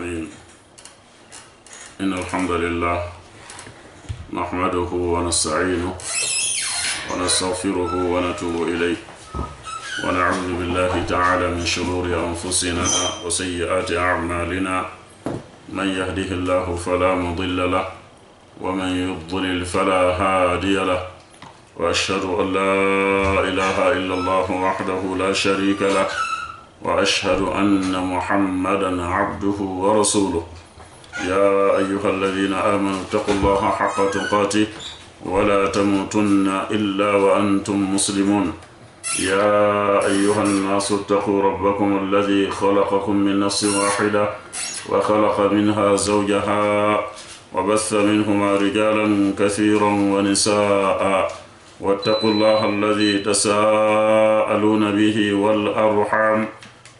الرحيم. إن الحمد لله نحمده ونستعينه ونستغفره ونتوب إليه ونعوذ بالله تعالى من شرور أنفسنا وسيئات أعمالنا. من يهده الله فلا مضل له ومن يضلل فلا هادي له، وأشهد أن لا إله إلا الله وحده لا شريك له، وأشهد أن محمدا عبده ورسوله. يا أيها الذين آمنوا اتقوا الله حق تقاته ولا تموتن إلا وأنتم مسلمون. يا أيها الناس اتقوا ربكم الذي خلقكم من نفس واحدة وخلق منها زوجها وبث منهما رجالا كثيرا ونساء، واتقوا الله الذي تساءلون به والأرحام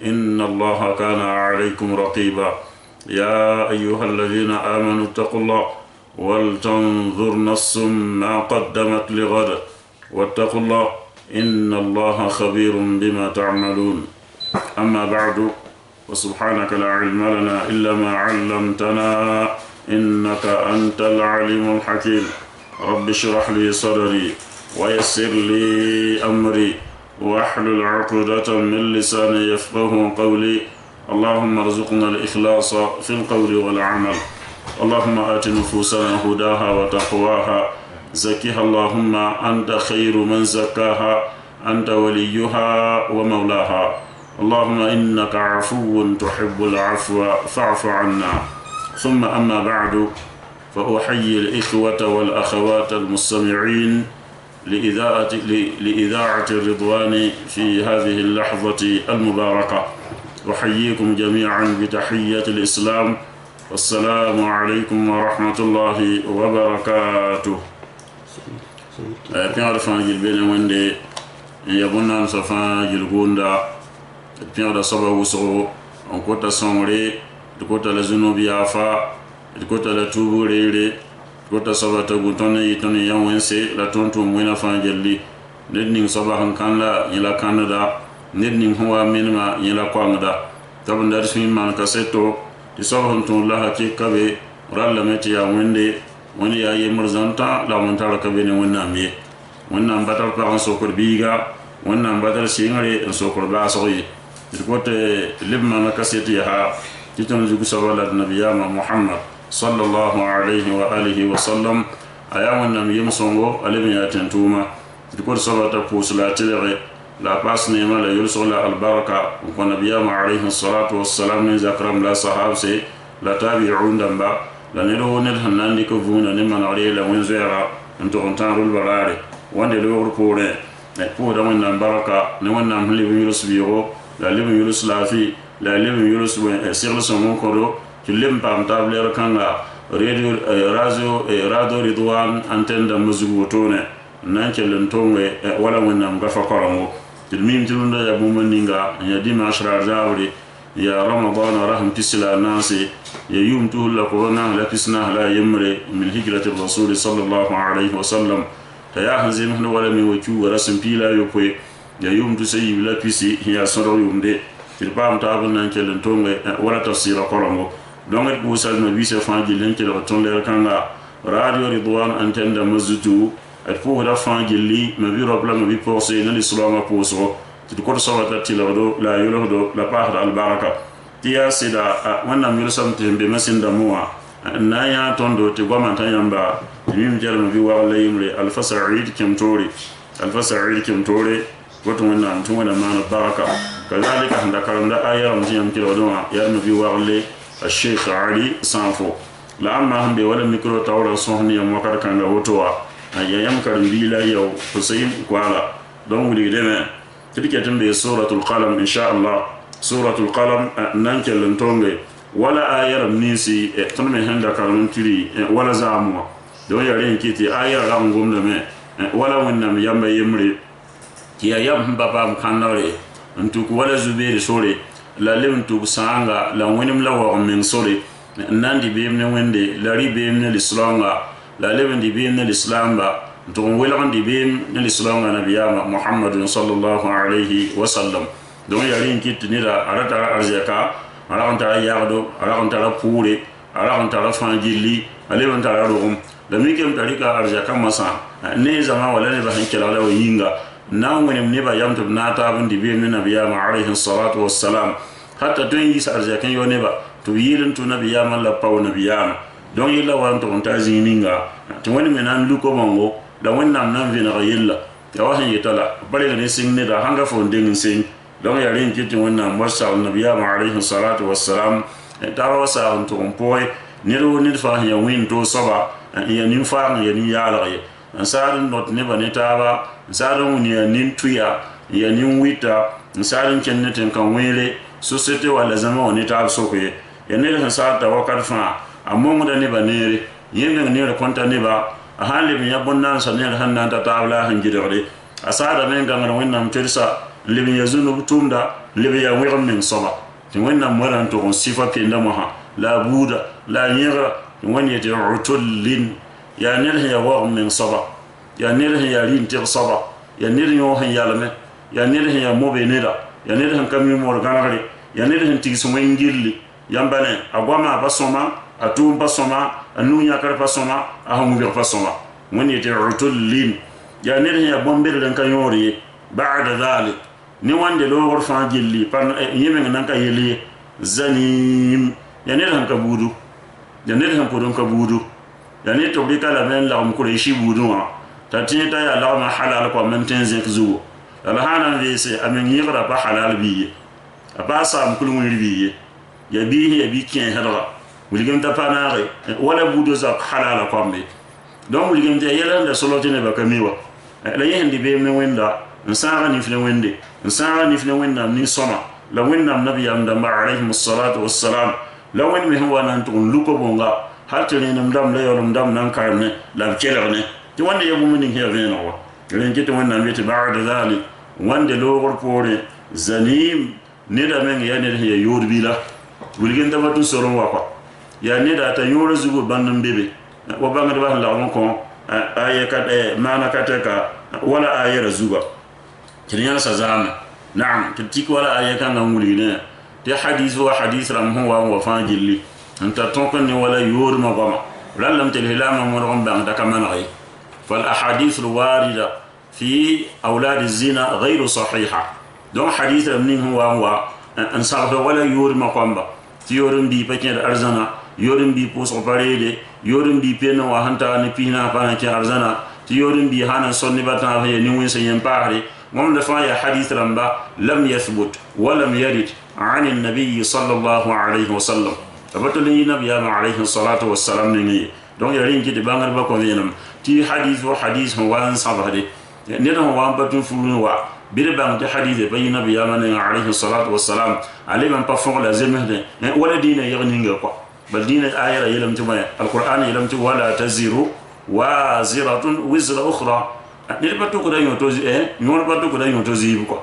إن الله كان عليكم رقيبا. يا أيها الذين آمنوا اتقوا الله ولتنظر نفس ما قدمت لغد واتقوا الله إن الله خبير بما تعملون. أما بعد، وسبحانك لا علم لنا إلا ما علمتنا إنك أنت العليم الحكيم. رب اشرح لي صدري ويسر لي أمري واحلل عقدة من لساني يفقه قولي. اللهم ارزقنا الإخلاص في القول والعمل. اللهم آت نفوسنا هداها وتقواها، زكها اللهم أنت خير من زكاها، أنت وليها ومولاها. اللهم إنك عفو تحب العفو فاعف عنا. ثم أما بعد، فأحيي الإخوة والأخوات المستمعين لإذاعة الرضوان في هذه اللحظة المباركة. أحييكم جميعا بتحية الإسلام، والسلام عليكم ورحمة الله وبركاته. بيان فانجل بين وندي يبونا سفانجل غوندا بيان صبا وسو on kota sonre kota la zunubi afa kota la tuburere kota sabata gutone yitone yawense la tonto mwena fangelli nedning soba hankanda ila Canada nedning huwa menma ila kwangda tabandar sin man kaseto ti soba honton la hakikabe ralla meti ya wende woni ya yemurzanta la montara kabe ne wonna me wonna batar pa on sokor biga wonna batar singare on sokor ba soyi kote libma na kaseti ha titon jugu sawala nabiyama Muhammad sallallahu alayhi wa alihi wa sallam ayawan nam yemsongo alimi atentuma kote sabata pusla tire la pasne ma la yulsola albaraka ko nabiyama alayhi salatu wassalam ni zakram la sahabse la tabi'un damba la nero nel hanandi ko vuna ne manare la wenzera onto ontarul barare wande lo repore ne pour da wannan baraka ne wannan hlibi yusbiyo la lebe yulus lafi la lebe yulus sirle son kodo ki lem pam table kanga radio ridwan antenne da muzugo tone nan kelen tonwe wala wonnam gafa korango tilmim tilunda ya bumaninga ya dima ashrar zawri ya ramadan rahim tisla nasi ya yumtu la corona la pisna la yamre min hijrati rasul sallallahu alayhi wa sallam ya hanzim wala mi wachu rasim pila yopwe ya yumtu sayi la pisi ya soro yumde tilpam tabun nan kelen tonge wala tafsira korongo donget busal no bise fangi len kelo tonle kanga radio ridwan antenda mazutu at pour la fangi li ma bi robla ma bi porse na l'islam poso ti ko so wata tilado la yolodo la pahra al baraka tiya sida wana mi samte be masinda muwa na ya tondo ti goma tanyamba mi jarma bi wala yimre al fasaid kimtori wato wannan tun wannan mana baraka kazalika handa karanda ayar mutiyam kilo doma yar nabi wa'le al-sheikh ali sanfo la amma hambe wala mikro tawra sohni yam wakar kanga wotowa ayam karim bila yaw husayn kwala don wuli deme tidike tumbe suratul qalam insha Allah. Suratul qalam nan kelen tonge wala ayar nisi ton me handa karam tiri wala zamwa do yare kiti ayar rangum de me wala wannan yamba yimri ya yam baba mkanare ntuku wala zubiri sore la lemtu sanga la wenim la wa min sore nandi bimne wende la ribimne lislanga la lebendi bimne lislamba to wala ndi bimne lislanga nabiyama Muhammad sallallahu alayhi wa sallam don yarin kitni da arata arzaka ala on tara yagdo ala on tara pure ala on tara fangili ale on tara rum da mi kem tarika arja kam masa ne zama wala ne ba hankala wala yinga na wani ne ba yamtu na ta bun di bi min nabiyama alayhi salatu wassalam hatta tun yi sa arja kan yo ne ba to yilin tu nabiyama la paw nabiyama don yilla wan to ta zininga to wani menan luko mongo da wannan nan vina yilla ya wahin yitala bare ne sinne da hanga fo ndin sin don ya rin kitin wannan wasa nabiyama alayhi salatu wassalam ta wasa on to poy niro ni fa ya win to soba ya nin fa ya ni yala ya ansarin not ne ba ne ta ba ansarin ni ya nin tuya ya nin wita ansarin kennetin kan wele société wala zama woni ta so ko ya ne da sa ta wakar fa amma mu da ne ba ne yin ne da konta ne ba a halin ya bonna sa ne hannan ta tawla han gidore asada men gangar wannan tirsa libi yazunu tumda libi ya wiram min soba tin wannan maran to on sifa ke nda maha la buda la yira wani ya utullin ya ne ya wa min soba ya ne ya rin tir soba ya ne yo han yalame ya ne ya mobe ne da ya ne han kami mo ganare ya ne han tigi suma ngilli yambane agwama basoma atum basoma anunya kar basoma ahamu bir basoma wani ya utullin ya ne ya bombir dan kan yori ba'da dhalik ni wande lo wor fa jilli pan yeme nan ka yeli zanim ya ne han ka budu ya ne han podon ka budu ya ne to bi kala men la ko shi budu wa ta tin ta ya la ma halal ko men tin zek zuwo ala hanan vese amen yira ba halal biye aba sa am kulun biye ya bi ken hadra wuligem ta panare wala budu za halal ko me don wuligem te yela da solotene ba kamiwa la yehndi be me wenda nsara ni fne wende nsara ni fne wenda ni soma la wenda nabi amda ma alayhi salatu wassalam la wen me huwa nan tun luko bonga hatta ne nam dam la yorum dam nan karne la kelerne ti wande yabu mun he vena wa len kiti wanda me ti ba'da zalik wande lo gorpore zanim ne da men ya ne ya yorbila wulgen da batu soron wa kwa ya ne da ta yoro zugo bannan bebe wa banga da ba la ko aya ka mana kataka wala aya zuba kiriya sazama na'am kitiki wala aya kan nguli ne ti hadith wa hadith ram huwa wa fajili anta tonkan wala yor ma goma lam tilhilama mo ron bang da kamana fal ahadith al warida fi awlad az-zina ghayr sahiha don hadith ram nin huwa an sarfa wala yor ma kwamba ti yorin bi pakin arzana yorin bi poso parede yorin bi pena wa hanta ni pina pa ke arzana ti yorin bi hana sonni bata fa ni win sen pare mom da fa ya hadith ramba lam yathbut wa lam yarid an an-nabiy sallallahu alayhi wa sallam tabatuli nabiy alayhi salatu wassalam ni donc yarin ki de bangar ba ko yenam ti hadith wa hadith wa an sabade ne don wa batun fulu wa bir bang ti hadith ba nabiy alayhi salatu wassalam aliman pa fon la zemhde wala dina yagni nga ko bal dina ayara yelam tuma alquran yelam tu wala taziru waziratun wizra ukhra ni batu ko dañu to ñor batu ko dañu to zibu ko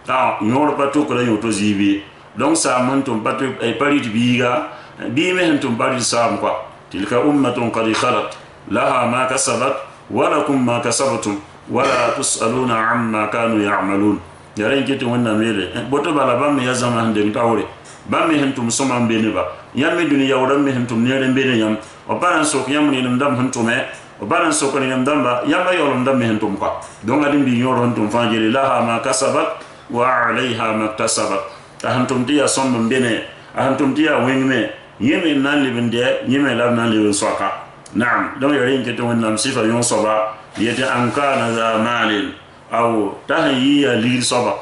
ta ñor batu ko dañu to zibi donc sa man to batu ay parit biga bi me hentum parit sam ko tilka ummatun qad khalat laha ma kasabat wa lakum ma kasabtum wala tusaluna amma kanu ya'malun yaren kiti wannan mele boto bala bam ya zama hande tawre bam me hentum soma mbene ba yamme duniya wadan me hentum ne mbene yam o baran so ko yamni ndam hentume o baran so ko ni ndam ba yamba yolom ndam me hentum ko don adin bi yoro hentum fajiri laha ma kasabat wa alayha ma kasabat ahantum dia som mbene ahantum dia wengme yeme nan libinde yeme lab nan libin soka na'am don yaren kiti wannan sifa yon soba yete an kana za malin aw tahyiya li soba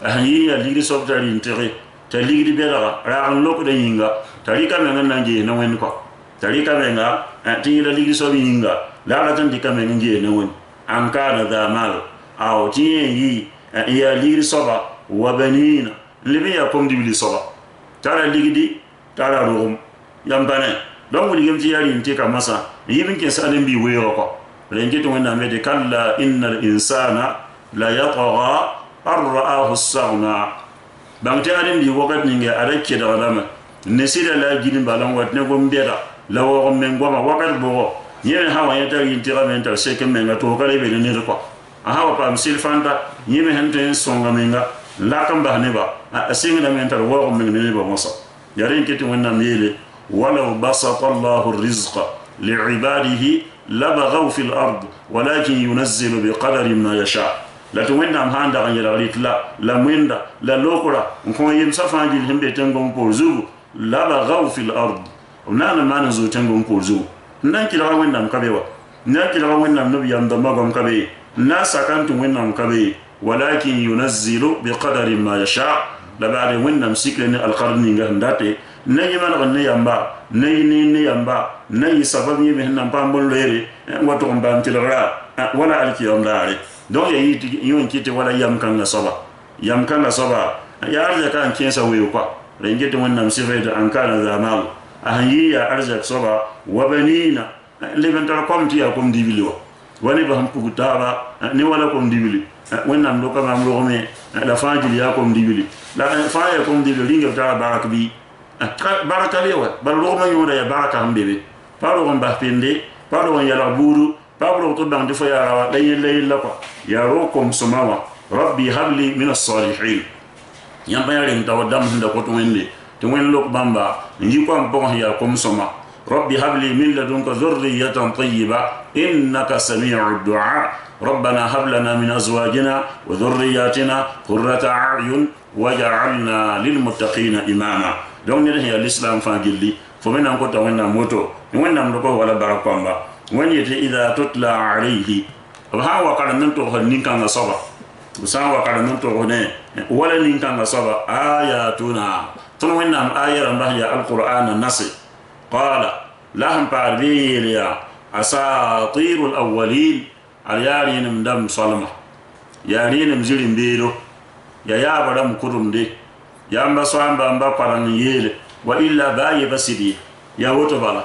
ahyiya li soba tari intere ta ligdi bela ra'an loko da yinga tarika men nan je na wen ko tarika men ga ti la ligdi soba yinga la la tan dika men je na wen an kana za mal aw ti yi ya ligdi soba wa banina libi ya pom di soba tara ligdi tara rum yambane don wuli gem ti yari inte ka masa yibin ke sanin bi weyo ko renke to wanda mede kalla innal insana la yatgha arra'ahu as-saghna bangte adin bi wakat ninge arake da walama nesida la gidin balan wat ne gombeda la wo men goma wakat bo yene hawa yata yintira men tar seke men to kale be ne ko hawa pam silfanta yeme hente songa menga la kam ba ne ba asinga men tar wo men ne ba mosa يارين كتي وإنام يلي ولو بسط الله الرزق لعباده لبغوا في الأرض ولكن ينزل بقدر ما يشاء لا توينام هاندا غن يلغريت لا مويندا لا لوكرا نكون يمسا فانجي الهمبي تنغم بورزو لبغوا في الأرض ونانا ما نزو تنغم بورزو نانكي لغا وينام كبيوا نانكي لغا وينام نبي يمدمغم كبي ناسا كانت وينام كبي ولكن ينزل بقدر ما يشاء لبعد وينام سيكلين القرن نغنداتي ني من غن يامبا ني يامبا ني سبب يمي هنام بامبون ليري واتو مبام تلغرا ولا الكيوم داري دون يون كيتي ولا يام كان صبا يا ارجع كان كينسا ويوكا رنجت وينام سيفيد ان كان ذا مال اهي يا ارجع صبا وبنينا لبن تركم تي اكم ديبلو وني بهم كوتابا ني ولا كوم ديبلي وينام لو كما مرومي لا فاجل يا كوم ديبلي لا فايا كوم ديبلي لينغ تاع بارك بي baraka lewa balo ma yoda ya baraka hambebe paro on bafende paro on yala buru paro to bang defo ya rawa dayel la ko ya rokom sumawa rabbi habli min as-salihin yamba yare ndaw dam hunda ko to wende to wen lok bamba nji ko am bon ya kom soma rabbi habli min ladunka dhurriyatan tayyiba innaka sami'ud du'a ربنا هب لنا من ازواجنا وذرياتنا قرة اعين وجعلنا للمتقين اماما donc ne ya l'islam fa gilli fo men ko ta wonna moto wonna ndo ko wala barakamba woni te idha tutla alayhi ha wa kana nan to nin kan saba usa wa kana nan to ne wala nin kan saba ayatuna tun wonna ayara mbah ya alquran nasi qala lahum parbiya asatirul awwalin alyarin mdam salama yarin mzirin biro ya baram kurumde yamba swamba mba paran yele wa illa baye basidi ya woto bala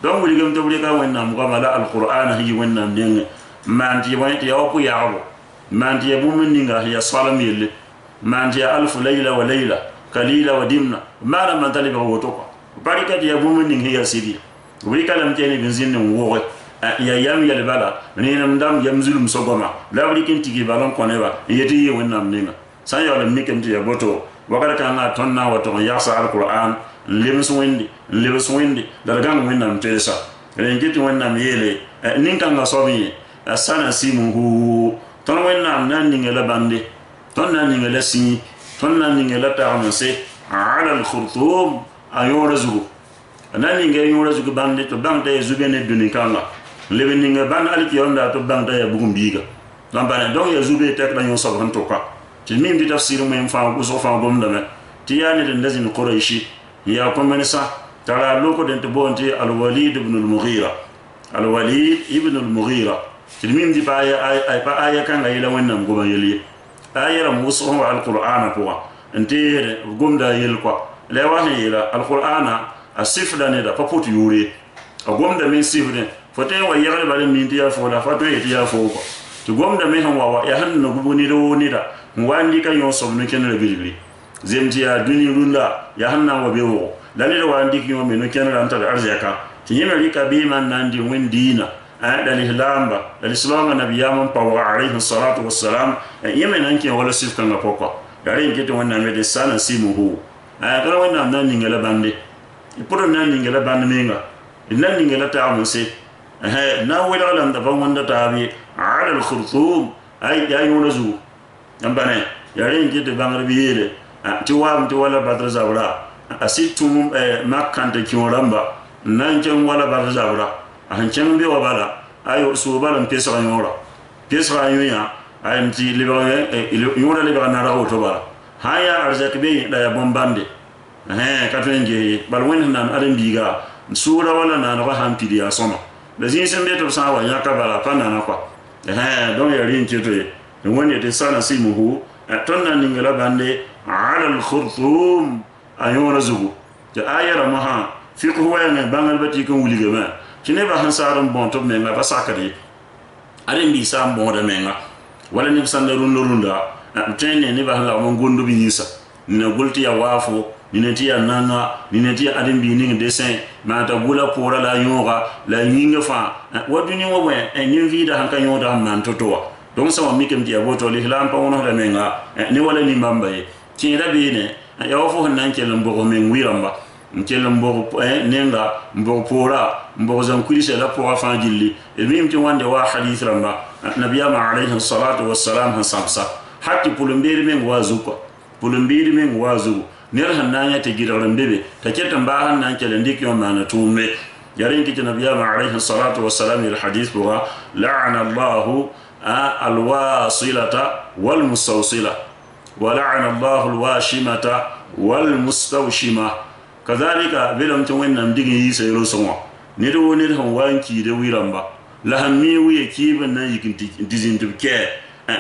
donc wuli gam to wuli ka wonna mo mala alquran hi wonna den manti wonti ya opu yawo manti ya bumun ninga ya salam yele manti ya alf layla wa layla kalila wa dimna mara man taliba woto ko barika ya bumun ninga ya sidi wuli kalam tene benzin wo ya yam yele bala ni nam dam yam zulum sogoma la wuli kin tigi balon koneba yeti wonna ninga san ya le mikem ti ya boto wakar kana tonna wato yasa alquran lebs windi dalgan windam tesa rengiti wonnam yele nin kan gasobi sana simuhu ton wonnam nan ningela bande ton nan ningela si ton nan ningela ta'amse ala alkhurtum ayora zugo nan ninge yora zugo bande to bande zubene duni kala lebe ninge ban alkiyonda to bande ya bugum biga dan bana donc ya zube tek dañu sabran to ka تلميم دي تفسير من فاهم وصفا قمنا تياني للنزل القريشي يا كومنسا ترى لوكو دنت بونتي الوليد ابن المغيرة تلميم دي آية كان غيلا ونم قم يلي آية رموصهم على القرآن قوة انتي قم دا يلقوا لا وحي إلى القرآن السفر ندا فبوت يوري قم دا من سفر فتي ويغلب على من تيا فولا فتو يتيا فوق تقوم دا مهم ووا يهن نقبوني رو ندا mwandi kan yon sobno kenra bilibili zemti ya duni runda ya hanna wa bewo dalil wandi ki yon meno kenra anta arzaka tinyema lika bima nandi wendina dalil lamba dalil salama nabiyama pawa alayhi salatu wassalam yema nanke wala sif kan pokko dare ngete wonna mede sana simuhu kala wonna nan ngela bande ipodo nan ngela bande menga nan ngela ta'amse na wala lam da ban wanda tabi ala al-khurtum ay yayunazu ambane yare ngite bangar biyele ti wala badra zabra asitum makante kioramba nanjen wala badra zabra hanchen bi wabala ayo subala mpesa yoya ayamti libare yora libare na rawo to bara haya arzak be da ya bombande katwenje balwen nan aden biga sura wala na na hampidi ya soma lazin sembe to sawa yakabala pana na kwa don yare ngite woni de sana simuhu tonna ningala bande ala al-khurtum ayona zugu ta ayara maha fiqhu wa ne bangal bati kan wuliga ma kine ba hansaram bon to menga ba sakari aren bi sam bon da menga wala ni sandarun runda tenne ne ba hala mon gondo bi yisa ni gulti ya wafo ni neti ya nanga ni neti ya aren bi ni dessin ma ta bula pora la yora la yinga fa waduni wo we en vida hanka yoda man totowa donc sama mikem dia boto l'islam pa wono da menga ni wala ni mamba e ti rabine ya wofo nan kelam bo men wiramba nkel mbo nenga mbo pora mbo zan kulise la pora fa gilli e mim ti wande wa hadith ramba nabiyama alayhi salatu wassalam han samsa hatti pulumbiri men wazuko pulumbiri men wazu ner hananya te gidaran bebe ta ketan ba han nan kelen dik yo mana tumme yarin ki nabiyama alayhi salatu wassalam il hadith buga la'ana allah alwasilata wal mustawsila wa la'ana allah alwashimata wal mustawshima kadhalika bilam to wennam digi yise rosonwa ne do ne han wanki de wiramba la hammi wiye kiben na yikinti dizintu ke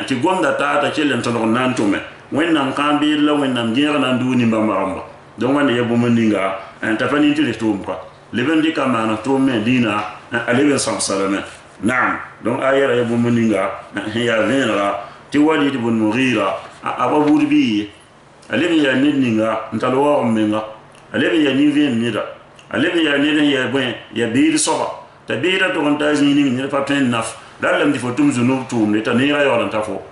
ti gonda ta kelen to nan to me wennam kambi la wennam jera nan duni mbamba don wanda yebo mandinga ta fani ti to ko leben di kamana to me dina aleben sallallahu na'am don ayara yebo mandinga ya venra ti walid ibn mughira ababurbi aleben ya ninga ntalo menga alebe ya niven nida alebe ya nida ya bwen ya bir soba ta bira to on tazi ni ni paten naf dalam di fotum zunub tum ne ta ne ya yoran tafo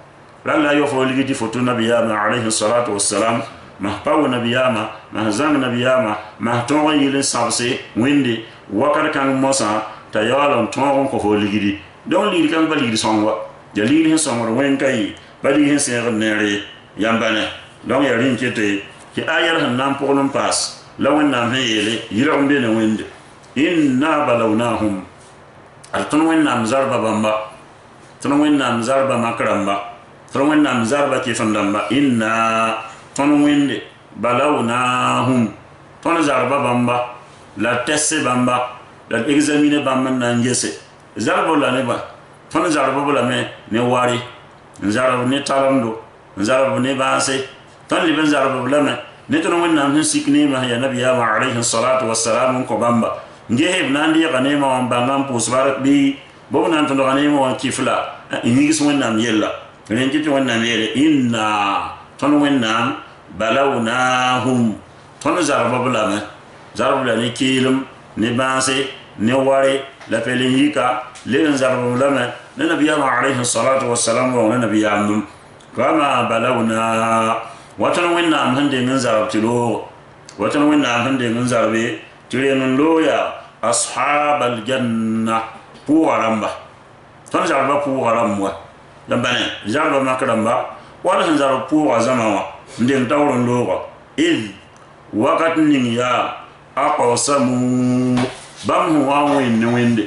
lalla yo fo ligi di fotu nabiyama alayhi salatu wassalam ma pawo nabiyama ma zang nabiyama ma to yile sabse windi wakar kan mosa ta yoran to ko fo ligi di don li kan bali di songwa ya li ni songwa wen kai bali hen se nere yambane don ya rin kete ki ayar han nan ponon pas lawan nam yele yiram be ne wende inna balawnahum altun wen nam zarba bamba tun wen nam zarba makramba tun wen nam zarba ki fandamba inna tun wende balawnahum tun zarba bamba la tesse bamba la examine bamba nan jesse zarba la ne ba tun zarba la me ne wari zarba ne talamdo zarba ne baase tun liban zarba la me netron wannam hin sikni ma ya nabiya wa alayhi salatu wassalam ko bamba ngehe nandi ya kanema wa bangam pusbarak bi bobnan to kanema wa kifla inigis wannam yella renki to wannam yele inna ton wannam balawnahum ton zarba bulama zarba ne kilum ne banse ne ware la pelihika len zarba bulama ne nabiya wa alayhi salatu wassalam wa nabiya num kama balawna watan wannam hande min zarabtilo watan wannam hande min zarbe tirenun loya ashabal janna puwaramba ton zarba puwaramwa dambane zarba makramba wala han zarba puwa zamawa ndem tawron loga id waqat nin ya aqsamu bam huwa wenne wende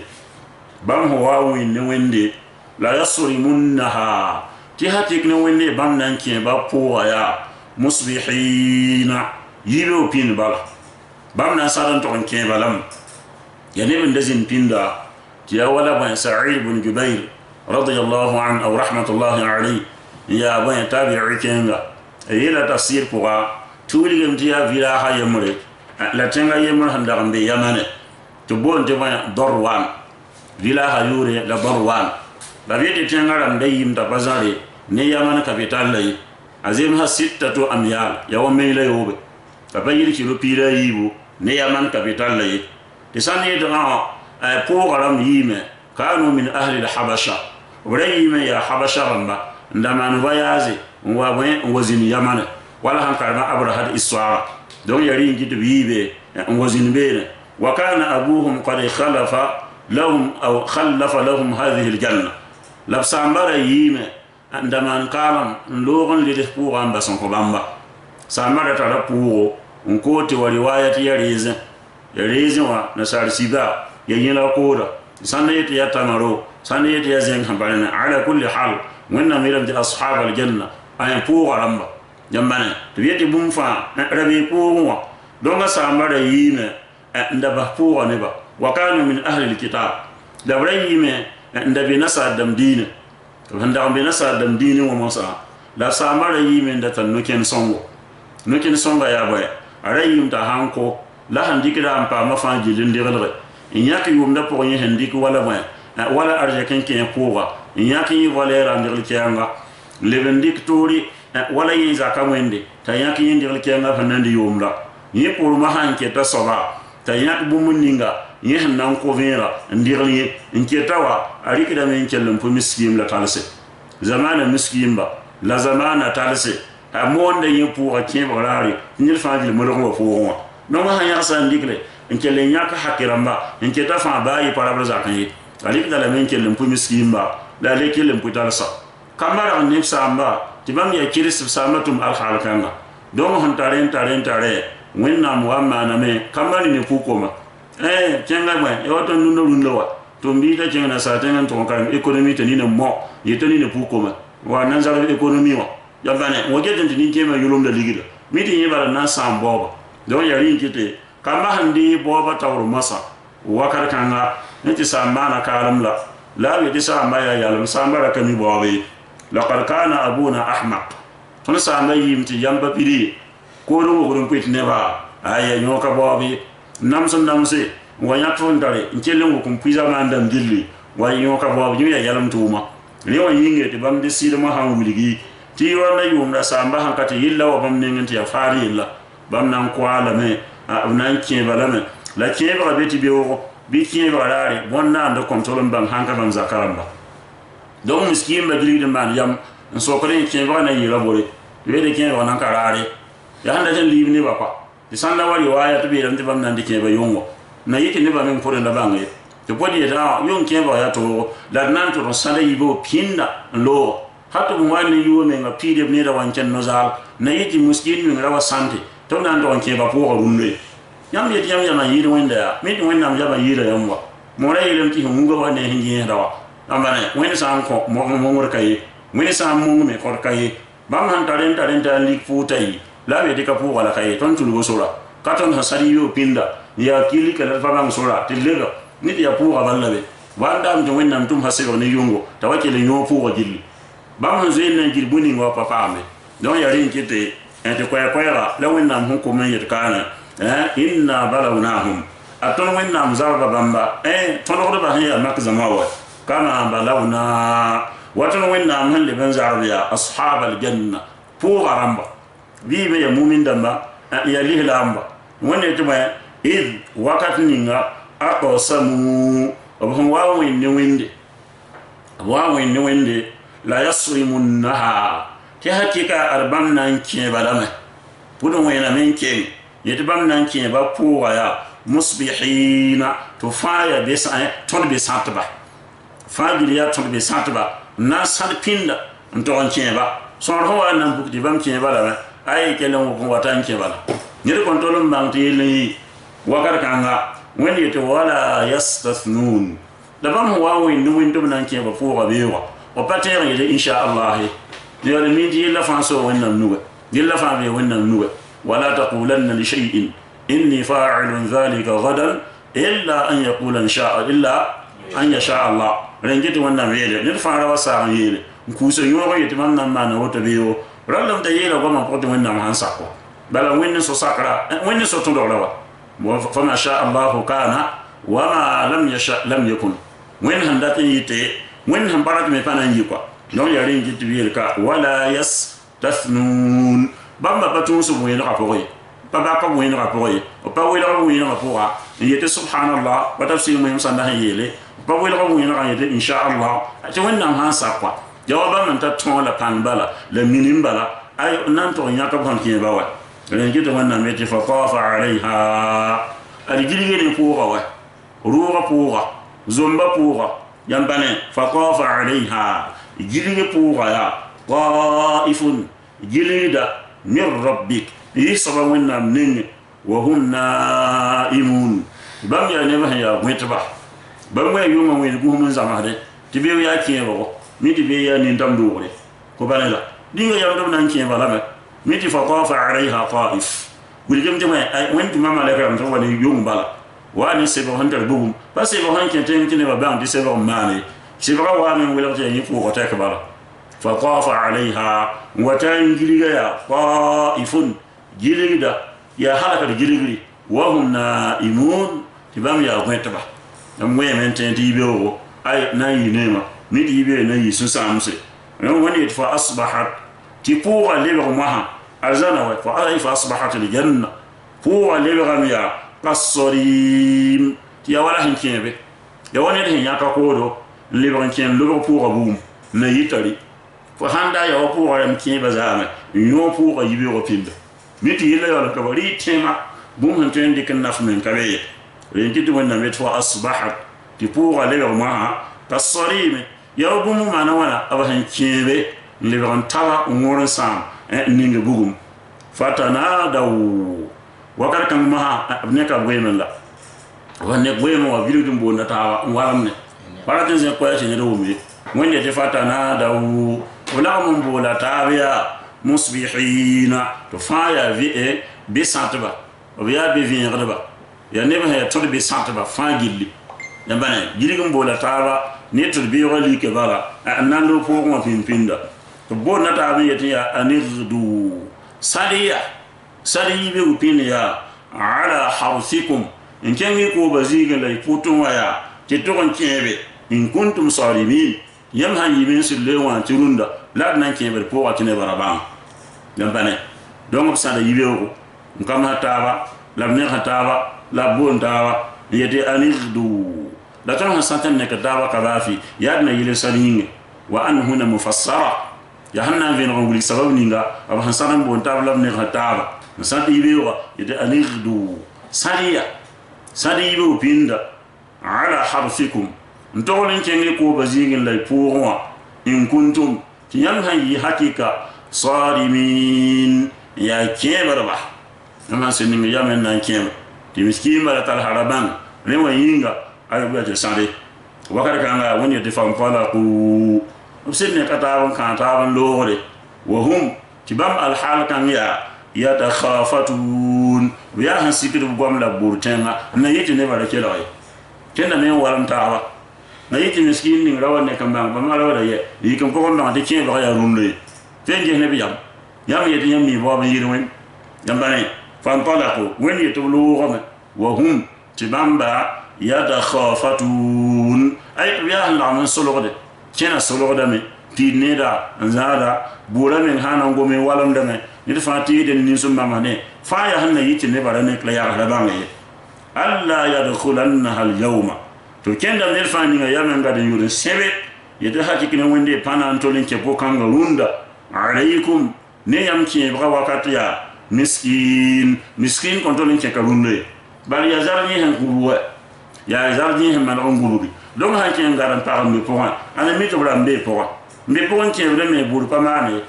bam huwa wenne wende la yasrimunha ti hatik ne wende bam nan ke ba puwa ya musbihina yibo pin bala bamna sadan to ke balam yani bin dazin pinda ya wala ban sa'id ibn jubair radiyallahu an aw rahmatullahi alayhi ya ban tabi'i kenga yela tafsir pour tuli gem dia vila ha yemre la tenga yemre handa gambe yamane to bon de ban dorwan vila ha yure la dorwan la viete tenga ram de yim ta bazare ne yamane capital lay azim ha sittatu amyal yawa meila yobe tabayir kilo pira yibu ne yaman capital lay tisani dana programme yime kanu min ahli al-habasha urayime ya habasha ramba ndaman voyage wa wazin yaman wala han karma abrahad iswara don yari ngidu bibe wazin bene wa kana abuhum qad khalafa lahum aw khalafa lahum hadhihi al-janna labsambara yime andaman kalam logon li def pour amba son ko bamba samara tara pour on côté wa riwayat ya reze wa na sar siba ya yina koda sanayet ya tamaro sanayet ya zen hambalana ala kulli hal wanna miram di ashab al janna ay pour ramba jambane to yeti bum fa rabi pour wa donga samara yime ndaba pour ne ba wa kanu min ahli al kitab da brayime ndabi nasa dam dine handa be nasa dam dini wa mosa la samara yimen da tan nuken songo ya boy arayim ta hanko la handikira am pa ma fanji lindirle inyaki yum da pour yin handiku wala boy wala arje ken ken powa inyaki wala randir kianga levendik tori wala yin zakamwende ta yaki yindir kianga fanandi yumda yi pour ma hanke ta soba ta yak bumuninga yin nan ko vera ndirli inketawa arikida men kellum fu miskim la talse zamana miskim ba la zamana talse amonde yi pour a kien bolari nil fanji mo lo fo no ma hanya san dikle nke le nyaka hakiramba nke ta fa bayi para braza kan yi ali da la men ke lempu miskimba da le ke lempu talsa kamara ne samba tibam ya kiris samatum al halkanga don hon tare wenna mo amma na me kamari ne pukoma kenga ma e wato nuno runlowa to mbi ta kenga sa tengan to kan economy tani ne mo yetani ne pukoma wa nan zara economy wa yabane mo gedin tin kema yulum da ligida miti yebara na sam boba don yari kite kamba handi boba tawru masa wakar kanga niti samana kalamla la yedi samba ya yalam sambara kami bobe laqad kana abuna ahmaq tun samba yimti yamba pidi ko ro ko pit ne ba aya nyoka bobi namse wanya ton dare nkelen ko kumpiza mandam dilli way nyoka bobi ya yalam tuma ni wa yinge te bam de sida ma han wuligi ti wala yumda samba han kati yilla wa bam ne ngenti ya fari yilla bam nan ko ala me nan ke bala me la ke ba beti be wo bi ke ba rare bonna ndo control bam hanka bam zakaramba don miskin ba dilli de man yam so ko ne ke ba na yira bore we de ke ba nan karare ya handa tan libni ba kwa di sanda wari waya to be ran tibam nan dike ba yongo na yiti ne ba men ko da bangi to podi da yon ke ba ya to da nan to sanda yibo pinda lo hatu mwani yuwe me nga pide ne da wancan nozal na yiti muskin mi rawa sante to nan to ke ba ko runwe yam yiti yam yama yiri wenda ya mi to wenda yama yiri yamwa mo ra yiri mti hunga wa ne hingi dawa amane wenda sam ko mo ngor kay wenda sam mo me ko kay bam han taren lik futai la be dika pu wala kay ton tulu sura katon hasari yo pinda ya kili kala fabang sura tilega ni ya pu wala be wanda am to wennam tum hasiro ni yungo tawakele nyo pu wajili bam zeyna girbuni ngo papa me don ya rin kite en te kwaya la wennam hon ko men yetkana inna balawnahum aton wennam zarba bamba ton ko ba ya makzamawa kama balawna waton wennam han le ban zarbiya ashabal janna pu garamba bibe ya mumin damba ya lihlamba wonne tuma id wakati ninga aqsamu abun wawin ni wende la yasrimunha ti hakika arbam nan ke balama pudun wayna men ke yetbam nan ke ba puwa ya musbihina to faya besa ton be satba fajiriya ton be satba na san pinda nton ke ba son ho nan bukti bam ke balama ay kelen ko watan ke bala nyir kontolum bangti li wakar kanga wani to wala yastathnun dabam huwa win dum nan ke ba fo bewa o pater yede insha Allah yele mi di la fanso wannan nuga dilla fa be wannan nuga wala taqulanna li shay'in inni fa'ilun dhalika gadan illa an yaqula insha illa an yasha Allah rengiti wannan yele ni fa rawa sa yele kuso yoro yete man nan man woto bewo ralam ta yela goma ko to wannan hansa ko bala winni so sakra winni so to dolawa fa ma sha Allah kana wa ma lam yasha lam yakun wen handa yite wen han barat me panan yi kwa non ya rin gitu biel ka wala yastathnun bamba batun su mo yana ko baba ko mo yana ko o pa wela mo yana ko wa yete subhanallah wa tafsir mo yamsa na yele pa wela mo yana yete insha Allah to wannan hansa kwa jawaba man ta ton la panbala la minimbala ay nan to nyaka ban ke bawa ren gitu wannan me ti fa qafa alaiha aligiri ne ko wa ruwa ko zomba ko yambane fa qafa alaiha gilige pour ya qaifun gilida min rabbik yisaba wenna ning wa hum naimun bam ya ne ba ya wetba bam ya yuma wen ko mun zamade tibe ya kiyewo mi tibe ya ni ndam dore ko banela dinga ya ndam nan kiyewo la mi ti fa qafa alaiha qaif gilgem jama wen ti mama la kam to wali yum bala wani sebo hantar bugum ba sebo hanke tenti ne ba bang di sebo mane sibra wa min wala ta yi ko ta ka bala fa qafa alaiha wa tangiliga ya qaifun gilida ya halaka giligiri wa hum naimun tibam ya gwetaba dan moye men ten di bewo ay na yi nema mi di be na yi su samse ran wani fa asbahat ti pour aller maha azana wa fa asbahat al janna pour aller ya kasorim ti ya wala hinkebe ya woni de nyaka kodo libran kien lobo pour abum na yitari fo handa ya pour am kien bazama yo pour yibe ropinde miti yele yo ka bari tema bũmb sẽn tõe n dɩk n naf men ka be rẽn tɩ tɩ wẽnnaam yet fo asbahat tɩ pʋʋga lebg masã ka sarɩɩme yaa bũmb maana wãna b sẽn kẽebe n lebg n taba n wõr n sãam n ning bugum fatanadaw wakat kãng masã b neka goeeme la wa ne goeeme wa vilgd n boonda taaba n walem ne bara tɩ zẽ koɛɛ tɩ ned wʋmde wẽnd yetɩ fatanadaw b lagm n boola taab yaa musbihina tɩ fãa yaa be sãtba b yaa be vẽegdba yaa neb sẽn yaa tõd be sãtba fãa gilli yãmba ne gilg n boola taaba ne tɩ d beoogã like bala n na n loog pʋʋgẽ wã pĩn-pĩnda tɩ b boodna taab n yetɩ yaa anirdu sadiya sadi yibeoog pĩnd yaa ala harsikum n kẽng y kooba ziigẽ la y pʋtẽ wã yaa tɩ tʋg n kẽebe in kuntum salimin yãmb sãn yɩɩm n sɩd le wã tɩ rũndã la d na n kẽebd pʋʋga tɩ nebã ra bãng yãmba ne donc b sãda yibeoogo n kamsã taaba la b negsã taaba la b boon taaba n yetɩ anirdu la tõnd sẽn sã tɩ n nekd taaba ka baafi yaa d na yɩl sar yĩnge wa an hũna mufassara yaa sẽn na n vẽneg n wilg sabab ninga b sẽn sãd n boon taab la b negsã taaba n sã tɩ yibeooga yetɩ anirdu sãdya sãd yibeoog pĩnda ala harfikum n togl n kẽng y kooba zĩigẽ la y pʋʋgẽ wã in kuntum tɩ yãmb sãn yɩ hakɩka salimin n yaa kẽebdba yãmb sãn sẽn ning yam n na n kẽeme tɩ miskiin bala tall hara bãng rẽ wã yĩnga ayb ya tɩ sãde wakat kãnga wẽnd yetɩ fanfalaku b sɩd ne ka taab n kãa taab n loogre wa hum tɩ bãmb alhaal kãng yaa yatakhafatun b yaa sẽn sikd b goam la b bʋʋr tẽnga n na yetɩ nebã ra kelg ye kẽndame n walem taaba na yitɩ miskiin ning ra wa nek n bãng bãmb ra wala yɛ yik n pʋgẽ bãng tɩ kẽebg yaa rũmda ye tõe n ges neb yam yãmb yetɩ yãmb mii baoab n yɩr wẽnd yãmba ne fantalako wẽnd yetɩ b loogame wa hum tɩ bãmba yatakhafatun ay tɩ b yaa sẽn lagm n solgde kẽna solgdame tɩɩd neda n zãada buura meng sã na n gome walemdame ned fãa tɩɩsd ne nin-sũm-bãmbã ne fãa yaa sẽn na yɩ tɩ nebã ra nek la yagsda bãng ye alla yadkhulannaha alyawma to kẽndame ned fãa ninga yaa meng gad n yʋʋd n sẽbe yetɩ hakɩk ne wẽnde pã na n tol n kẽ pʋ-kãngã rũndã alaykum ne yãmb kẽebga wakat yaa miskin kõn tol n kẽka rũndã ye bal yaa zar yẽ sẽn gub wɛ yaa zar yẽ sẽn maneg n gubgi donc sãn kẽ n gad n pag n be pʋgẽ ana mi tɩ b ra n bee pʋgã n be pʋgẽ kẽebda me buud pa maane ye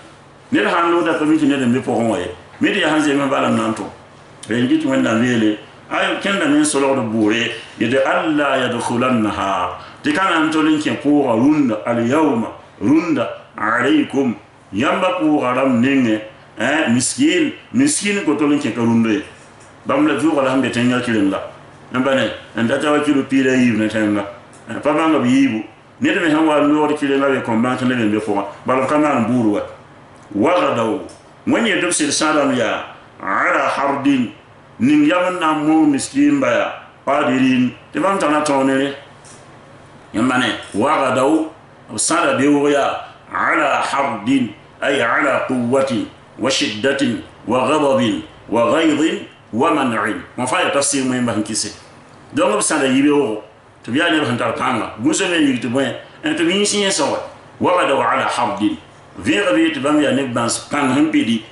ned sãn loogda pa mi tɩ ned n be pʋgẽ wã ye mi tɩ yaa sãn zeemã bala n na n tʋm ren gɩt wẽnnaam yeele ay kẽndame n solgd buure yetɩ alla yadkhulannaha tɩ ka na n tol n kẽ pʋʋga rũndã alyawma rũndã alaykum yãmba pʋʋga rãmb nengẽ miskin ko tol n kẽ ka rũndã ye bãmb la vɩʋga la sẽn be tẽngã kireng la yãmba ne n da ta wa kilo piila yiib ne tẽnga pa bãngb yiibu ned me sẽn wa loogd kirengã be kõn bãng tɩ leb n be pʋgã bala b ka maan buur wa wagdaw wẽnd yetɩ b sɩd sãdame yaa ala hardin ning yam na mo miskin baya qadirin te bam tana tonere yamane wagadaw sala bewya ala hardin ay ala quwwati wa shiddatin wa ghadabin wa ghaydin wa man'in ma fa ya tafsir mo yamba kisse donc sala yibewo to biya ne hantar kanga gusome yigto boy en to min sin so wagadaw ala hardin vira bi to bam ya ne bans kan hampidi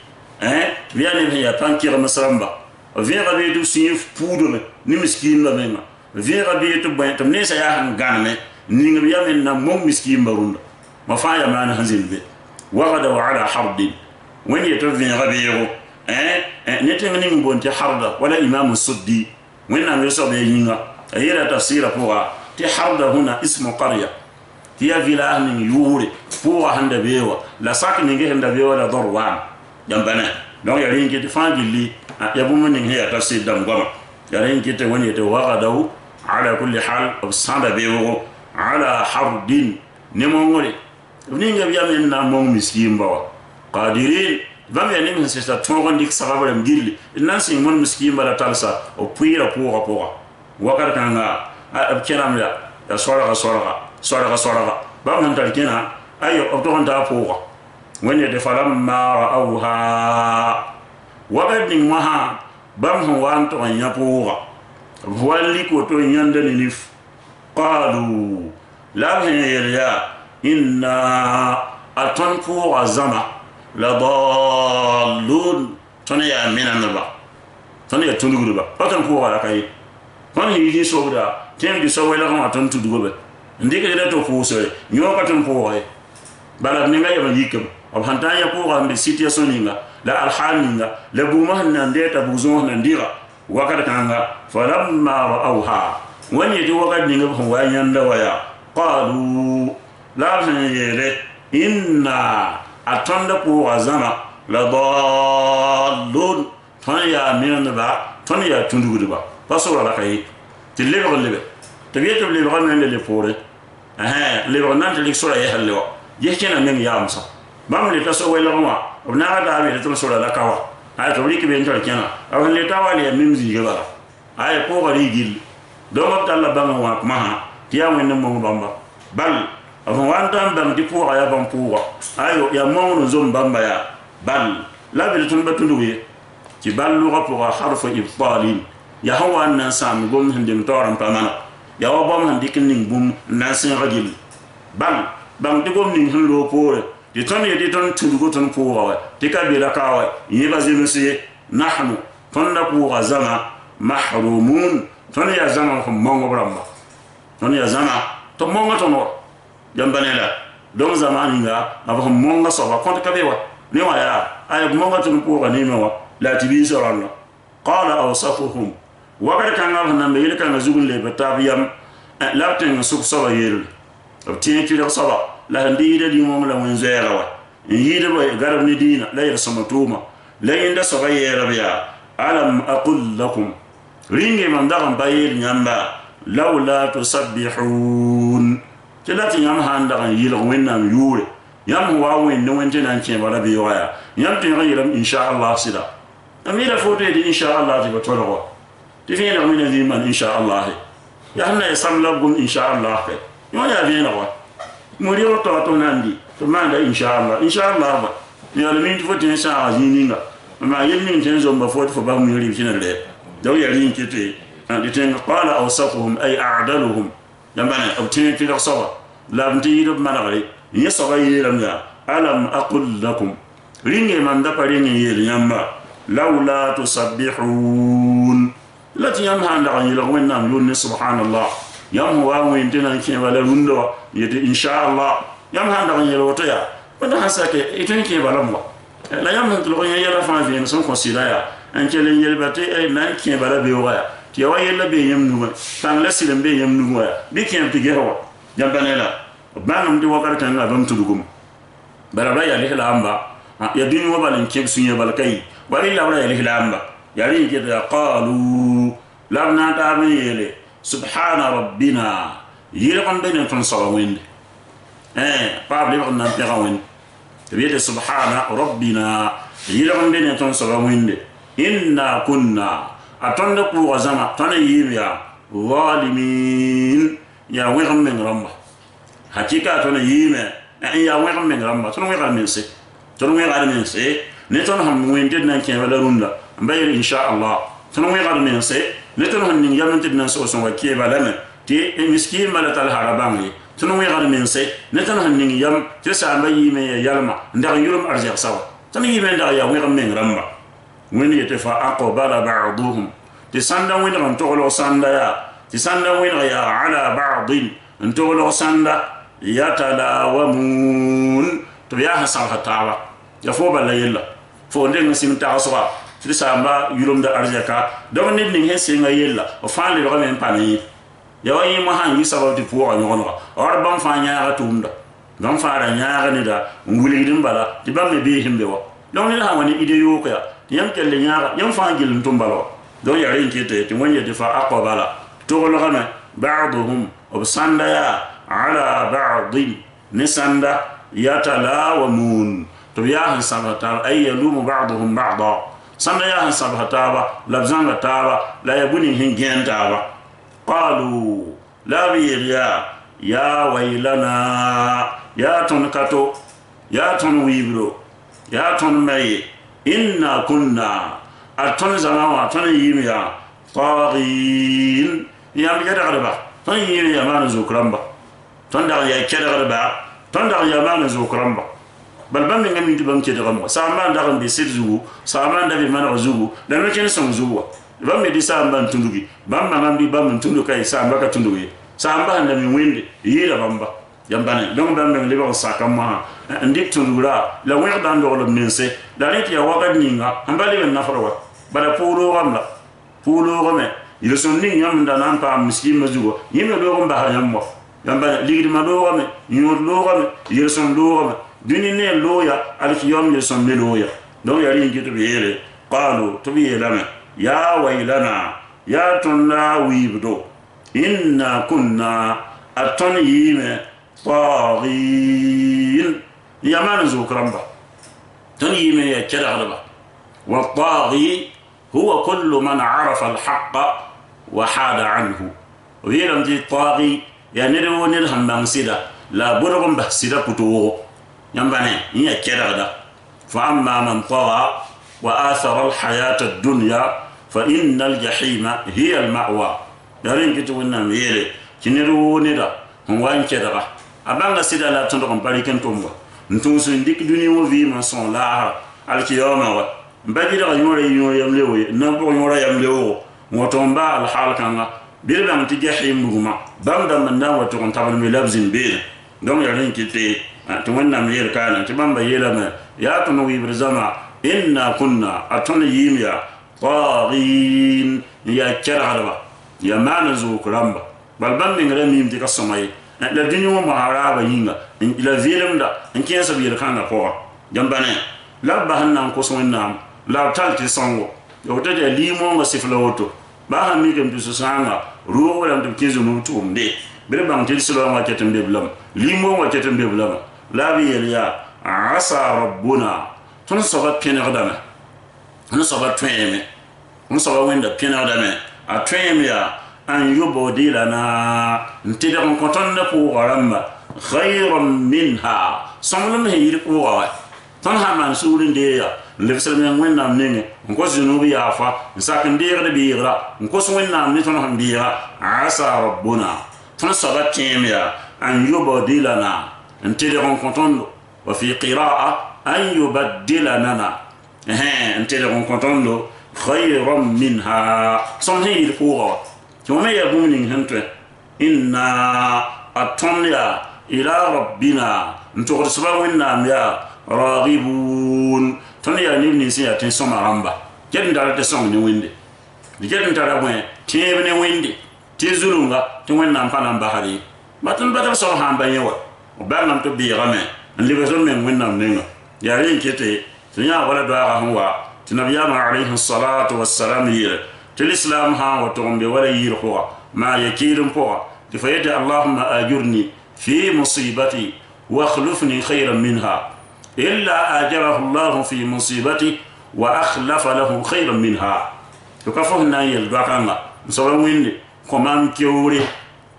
biya ne ya pankira masramba vẽega bee tɩ b sẽn puudame ne miskiinbã menga vẽega bee tɩ bõe tɩ b nensã yaa sẽn gãneme ning b yame n na mong miskiinbã rũndã ma fãa ya maana sẽn zembe wagadaw ala hardin wẽnd yetɩ b vẽega beego ne tẽng ning n boon tɩ harda wala imam suddi wẽnnaam yosg bee yĩnga a yeela tafsɩɩrã pʋga tɩ harda hũna ismu qarya tɩ yaa vɩlaas ning yʋʋre pʋʋga sẽn da beewa la sak ning sẽn da beewa la dorwaan yãmba ne donc ya rẽn kɩ tɩ fãa gilli ya bũmb ning sẽn yaa tafsɩr dãmb goamã ya rẽn kɩ tɩ wẽnd yetɩ wagadaw ala kulli hal b sãda beoogo ala hardin ne mongre b ninga b yam n na n mong miskiinba wa qadirin bãmb yaa neb sẽn sɩsa tõog n dɩk sagb rãmb gilli d na n sɩng mõn miskiinba la talsa b pʋɩɩra pʋʋga pʋga wakat kãnga b kẽnam ya soarga bãmb sẽn tar kẽna ay b tog n taa pʋʋga wẽnd yetɩ falamma ra'awha wakat ning wãsã bãmb sẽn wa n tog n yã pʋʋga b wa n lik woto n yãnda ne nif qalu la b sẽn yeel yaa inna a tõnd pʋʋga zãma la dallun tõnd yaa menaneba ton ya tundugo ba paton ko wala kay kon yi sobra tem di so wala ko ton tundugo ba ndike da to ko so nyo ka ton ko way bala ni nga yaba yikam ab hanta ya ko ga mbi situation ninga la alhaminga la buma nan deta buzo nan dira wakata kanga falamma ra'awha wani di wakati ninga ko wayan da waya qalu la yele inna atonda ko azama la dallun ton ya min ba ton ya tundugo ba paso la kay ti lebe lebe to bieto lebe nan le pore lebe nan te sura ya halwa je kena men ya amsa bam le taso wala wa na da be to sura la kawa ay to riki ben to kena aw le tawali mimzi gaba ay ko gari gil do mo talla bam wa ma ti ya wen mo bamba bal avant wanda bam di pour ya bam pour ayo ya mo no zom bamba ya bal la be tun batundu wi ci bal lu rapport harfu ibtalin ya hawa nan sam gom hindim toram pamana ya wa bam han dikin bum nan sin ragil bal bam di gom ning hlo pore di ton ye di ton tundugo ton pour ti ka be la kawa yi ba zinu si nahnu ton da pour zama mahrumun ton ya zama ko mongo bramba ton ya zama to mongo to no jambanela don zamani nga aba mongo so ba kon ka be wa ni wa ya ay mongo ton pour ni me wa la tibi soralla qala awsafuhum wa kada kan ga nan be yele kan zugul le batabiyam la tin sub so yel obtien ti so ba la ndide di mom la won zera wa yide boy garab ni dina la yel samatuma la inda so ba yera biya alam aqul lakum ringe man daram bayel nyamba laula tusabbihun tilati nyam handa kan yil wonnam yure yam wa wen no wonte nan chen wala bi waya yam tin yiram insha Allah sida amira foto di insha Allah ti batoro ti fi la min di man insha Allah ya hanna yasamla gum insha Allah ke yo ya vi na wa muri o to nandi to manda insha Allah ba ya le min foto insha Allah yininga ma yelmin ten zomba foto fo ba mu yiri tin le daw ya rin kete di ten qala awsafuhum ay a'daluhum yambana obtin fi sawa lam tiyido manare yeso yiram ya alam aqul lakum ringe man da paringe yel yamba laula tusabbihun lati yam handa kan yelo wonnam yunni subhanallah yam wa wen dinan ke wala rundo yede insha Allah yam handa kan yelo to ya wanda hasake iten ke balamwa la yam han to yela fa vi son considère ya en ke len yel bate ay nan ke bala be waya ti wa yella be yam nuwa tan la silam be yam nuwa bi ke am ti gero jambanela banam di wakar tan la bam tudugum baraba ya lihla amba ya dinu wa balin ke sunye balkai wa illa wala ya lihla amba ya ri ke da qalu lamna ta be yele subhana rabbina yirqan bayna ton sawawin pabli ba nan pera wen tabiya subhana rabbina yirqan bayna ton sawawin inna kunna atonda ku wazama tana yimiya zalimin ya wiram min ramba hakika tana yime ya wiram min ramba tana wiram min se ne tana ham wende nan ke wala runda mbayir insha Allah tana wiram min se ne tana han ning yamin tidnan so wa ke balana ti miskin malatal harabangi tana wiram min se ne tana han ning yam ti sa mbayime ya yalma ndar yurum arja sawa tana yime ndar ya wiram min ramba wani yatafa aqbala ba'dhum ti sanda wani ran to lo sanda ya ti sanda wani ya ala ba'dhin to lo sanda yatalawamun to ya hasan hatawa ya fo bala yella fo ndeng sim ta aswa ti samba yulum da arjaka do ni ning he singa yella o faali ro men pani ya wayi mo han yi sabati po o nyono or bam fa nyaara tumda dam faara nyaara ni da nguli dim bala ti bamme be himbe wa don ni ha wani ide yo ko ya yam kelle nyaara yam fa gil tumbalo do ya rin kete ti wonye difa aqbala to lo gana ba'dhum obsanda ya ala ba'dhin nisanda yatalawamun to ya han sabata ay yalumu ba'dhum ba'dha sanda ya han sabata labzanga tawa la yabuni hingenta ba qalu la biya ya waylana ya tunkato ya tun wibro ya tun maye inna kunna atun zamawa tun yimiya taghin ya mi kada garba tun yimiya ma zukramba tun da ya kada garba tun da ya ma zukramba bal ban min ngam ban ke da gamba sama da gambe sir zugu sama da bi mana zugu da no ken son zuwa ba me di samba tundugi bamba ngambi bamba tundu kay samba ka tundugi samba handa mi winde yira bamba jambane donc bamba le ba saka ma ndik tundura la wer dan do lo mense la ret ya waga ninga ambali ben nafarwa bala polo gamla polo game il son ni nyam da nan pa miskin mazugo yime do gamba ha nyammo yamba ligidi ma do game nyor lo game il son lo game duni ne loya alkiyom il son me loya donc yari ngi to biyele qalu to biyela ya waylana ya tunna wibdo inna kunna atun yime طاغين يا ما نزوك رمبا تنيم يا كده غلبا والطاغي هو كل من عرف الحق وحاد عنه ويلم دي طاغي يعني نرو نرهم بانسيدا لا برغم بحسيدا كتوه ينبني يا كده غدا فأما من طغى وآثر الحياة الدنيا فإن الجحيم هي المأوى يارين كتونا ميلي كنرو نرا هو ان كده abanga sida la tondo ko bari ken tomba ntunsu ndik duni mo vi ma son la alkiyama wa mbadi da yore yam lewo na bo yore yam lewo mo tomba al hal kanga bir bam ti jahim buguma bam da man na wato kon tabal mi labzin be donc ya ren kite to wonna mi yer kana ti bamba yela ma ya to no wi brzama inna kunna atun yimya taghin ya charaba ya manazu kuramba bal bam ngere mi mti kasomay la dinyo maharaba yinga la vilemda en kiensa bi kanga ko jambane la bahanna ko sonna la talti songo yo tade limo nga sifla woto ba ha mi kem du sanga ruwo wala dum kizu mu tumde bere bang til silo nga ketem be blam limo nga ketem be blam la bi ya asa rabbuna ton sabat pena dama on sabat tweme on sabat wenda pena dama a tweme ya an yubodi lana ntida kon kontonda ko waramba khayran minha somlum heyir ko wa tan ha man suurin de ya lebsel men wonnam nenge ko zunubi ya fa sakin de de biira ko so wonnam ni tan ham biira asa rabbuna tan sabat ya an yubodi lana ntida kon kontondo wa fi qira'a an yubaddilana ntida kon kontondo khayran minha som heyir ko wa كما يقولون هنتو إنا أتمنى إلى ربنا نتوقع سبحانه يا راغبون تنيا نبني سيا تنسوم رامبا جد ندار تسوم نويندي جد ندار بوين تيبني ويندي تيزولونغا تمن نامبانا بحري باتن باتر سوم هامبا يوا وبعد نام تبي غامي اللي بزول من وين نام نينغا يا رين كتي تنيا ولا دعاء هو تنبينا عليه الصلاة والسلام يلا الإسلام ها وتقوم بولا يرخوا ما يكيرم فوا تفيد اللهم أجرني في مصيبتي واخلفني خيرا منها إلا أجره الله في مصيبتي وأخلف له خيرا منها تكفهنا يلدوكانا سواء وين كمان كيوري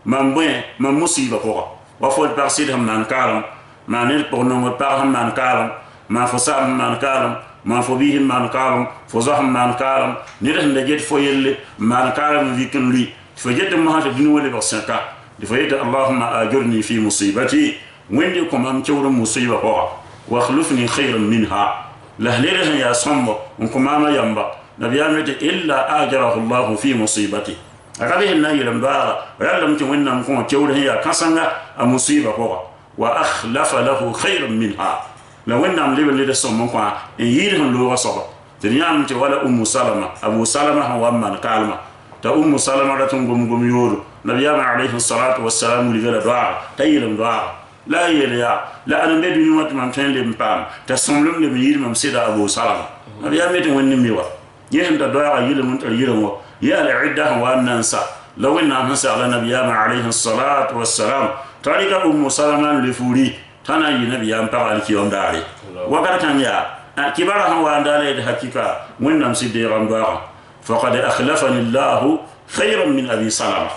من بين من مصيبة فوا وفود برسيدهم من كارم ما نلقون وبارهم من كارم ما فساهم من كارم ما فبيهم من كارم فزهم من كارم نرهم لجد فويل من كارم ذيكن لي فجد ما هذا الدنيا ولا بسنكا فجد اللهم أجرني في مصيبتي وين كمان كور مصيبة فوا واخلفني خيرا منها لهليرها يا صمب وكمان ينبا نبيامت إلا أجره الله في مصيبتي أكاده الناي لم دارا ويعلم كوين نكون كور هي كسنة مصيبة فوا وأخلف له خيرا منها لو ان ام ليبل لي سوم كو ييرهم لو وصبا تنيام تي ولا سلمة ابو سلمة هو من كلمه تا سلمة رتم غم يور نبي عليه الصلاه والسلام لي دعاء تيرم دعاء لا يليا لا انا مدي نوت من تن لي مبام تا سوملم لي يير مم سيدا ابو سلمة نبي مدي وني ميوا يهم دعاء يلم من ييرم يا العده وانسا لو ان انسى على نبي عليه الصلاه والسلام تاريخ سلمة لفوري تانا ينبي ينبغى الكيوم داري وقال كان يا كبارا هو عندنا الحقيقة وين نمسي ديران دارا فقد أخلفني الله خيرا من أبي سلمة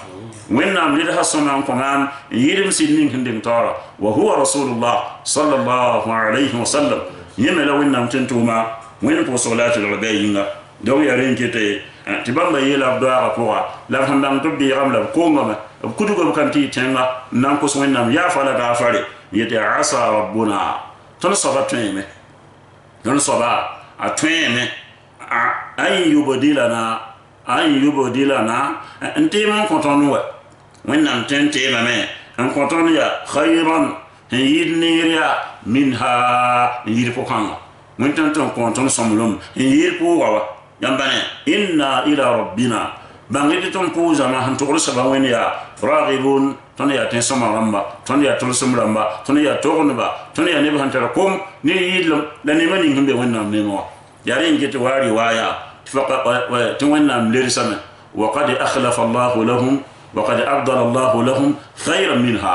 وين نام لدها سنان كمان يرم سيدنين هندين تارا وهو رسول الله صلى الله عليه وسلم يملا وين نام تنتوما وين بوصولات الربيين دو يرين كتي تبان يلا دارا كوا لا فندام تبدي رملا كوما كدوغا بكانتي تنغا نانكوس وين نام يا فلا غافري يتي عسى ربنا تنصبا تويمه تنصبا اتويمه أن يبدلنا أن يبدلنا أنت من كنتم وإنما تنتهي مامي أن كنتم يا خيرا يدنيريا منها يرفقنا وإن كنتم سملهم يرفقوا ينبني إنا إلى ربنا بانغيتم بوزا ما هنتقول سبعين يا راغبون توني تنسم رمبا توني تلسم رمبا توني تورنبا توني نبه هنتركم نيلم لنمني هم بيونا منوا يارين جت واري وايا فقط تونا ملرسنا وقد أخلف الله لهم وقد أبدل الله لهم خيرا منها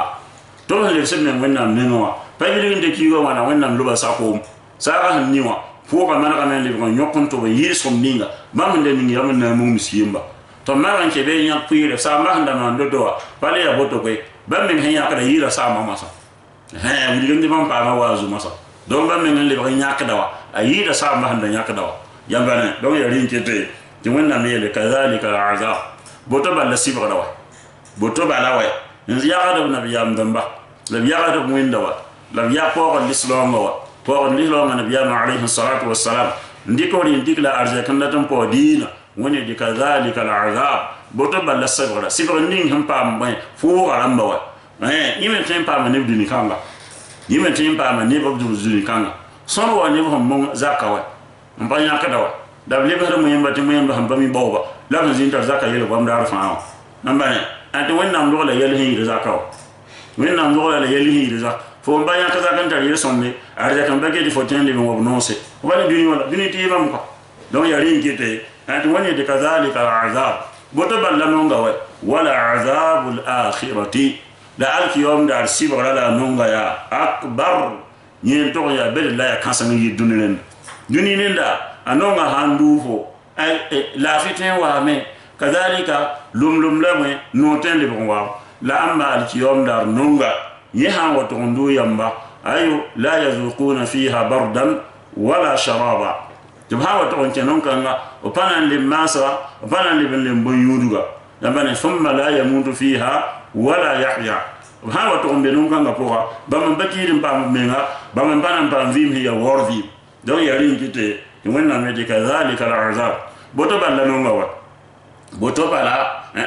تون لرسنا ونا منوا فبيلين دكيوا وانا ونا ملبا ساقوم ساقه نيوا فوق ما نقمن لبغن يقن تو يرسم نينغا ما من لنينغ يمن نموم سيمبا to maran ke be nyak puire sa ma handa man do do pale ya boto ko ba men hen yak da yira sa ma masa he wuli ngi man pa ma wazu masa do ba men le ba nyak da wa ayida sa ma handa nyak da wa yamba ne do ya rin ke te ti wonna me le kadhalika al'azab boto ba la sibra da wa boto ba la wa nzi ya da nabi yam damba la ya da mu inda wa la ya ko l'islam wa ko l'islam nabi yam alayhi salatu wassalam ndiko ri ndikla arja kan la tan po dina woni di kadhalika al'azab boto balla sabra sibra ning ham pam bay fu aramba wa yime tin pam ne duni kanga yime tin pam ne babdu duni kanga son wa ne ham mon zakawa mba nyaka dawa da le ba mo yamba tin mo yamba ham bami bawba la na zin tar zakaya le bam dar fa namba ne ati wonna mdo la yel hi zakawa wonna mdo la yel hi zakawa fo mba nyaka zakan tar yel sonne arja kan bagedi fo tende mo nonse wala duni wala duni ti mam ko don yari ngite أنت وني كذلك العذاب بتبان لنونغا ولا عذاب الآخرة لا ألك يوم دار سيبر لا نونغا يا أكبر ينتو يا بل لا يكاسن يدنين دنين دا أنونغا هندوفو لا فتن وامي كذلك لم لمي نوتين لبغوا لا أما ألك يوم دار نونغا يهان وتغندو يمبا أيو لا يذوقون فيها بردا ولا شرابا تبها وتقولون كنا وبنا للماسة وبنا للبيودغا لما ثم لا يموت فيها ولا يحيا وها وتقولون كنا بوا بمن بكير بام منا بمن بام فيم هي وردي دون يرين كده يومنا مدي كذلك العذاب بوتبا لنونغا بوتبا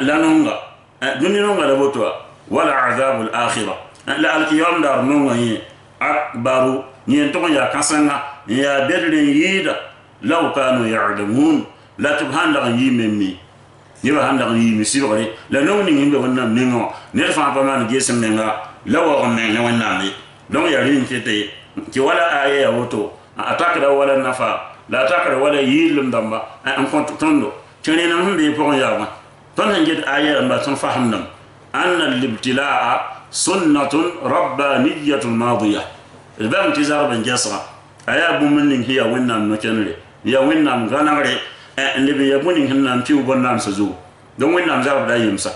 لنونغا دنيا نونغا لبوتوا ولا عذاب الآخرة لا الكيوم دار نونغا أكبر ينتقل يا كسنا يا بدرين يدا لو كانوا يعلمون لا تبهان لغن يممي يبهان لغن يمي سيبغري لا نوني يمبي ونام نينو نرفع بمان جيسم نينغا لو غمين ونام لو يرين كتي كي ولا آية وطو أتاكد ولا نفع لا أتاكد ولا يلم دمبا أم كنت تندو تنين هم بيبون يارما تنهنجد آية ما تنفهمنا أن الابتلاء سنة ربانية ماضية البام تزار بن جسرة آية بمنين هي ونام نكنري يا وينام غناري اللي بيبوني هنام تيو بنام سزو دون وينام زارب دا يمسا